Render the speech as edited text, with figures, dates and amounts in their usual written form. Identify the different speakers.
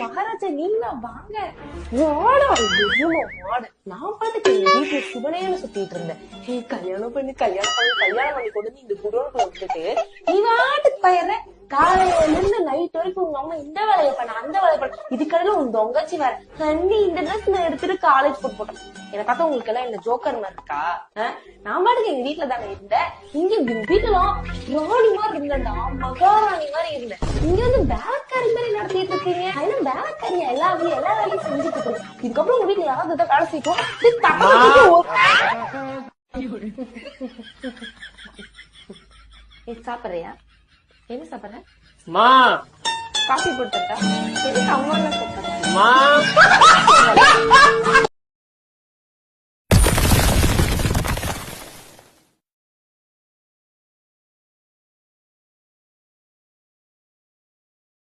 Speaker 1: மகாராஜா நீங்களா வாங்க நான் பாட்டுக்கு எங்க வீட்டுல சிவனையில சுத்திட்டு இருந்தேன். கல்யாணம் பண்ணி கொண்டு இந்த குடோனுக்குள்ள விட்டுட்டு நீ வாட்டுக்கு பயிர காலையில இருந்து நைட் வரைக்கும் உங்க அம்மா இந்த வேலையை பண்ண அந்த வேலையை பண்ண இதுக்கடையில உன் தொங்கச்சி வேற தண்ணி இந்த ட்ரெஸ் நான் எடுத்துட்டு காலேஜ் போட்டேன். என்ன பார்த்தா உங்களுக்கு எல்லாம் இந்த ஜோக்கர் மாதிரி இருக்கா? நான் பாட்டுக்கு எங்க வீட்டுல தானே இருந்தேன். இங்க வீட்டுலாம் ராணி மாதிரி இருந்தேன்டா, மகாராணி மாதிரி இருந்தேன். இங்க வந்து வேலைக்காரி மாதிரி நடத்திட்டு இருக்கீங்க. ஏன்னா வேலைக்காரியா எல்லா வேலையும் செஞ்சுட்டு இருக்கேன். இதுக்கப்புறம் உங்க வீட்டுல யாராவது தான் வேலை செய்யும் சாப்பிடுறியா? என்ன சாப்பிடுற? காஃபி போட்டுட்டா? எதுக்கு அம்மா எல்லாம் சாப்பிடுற?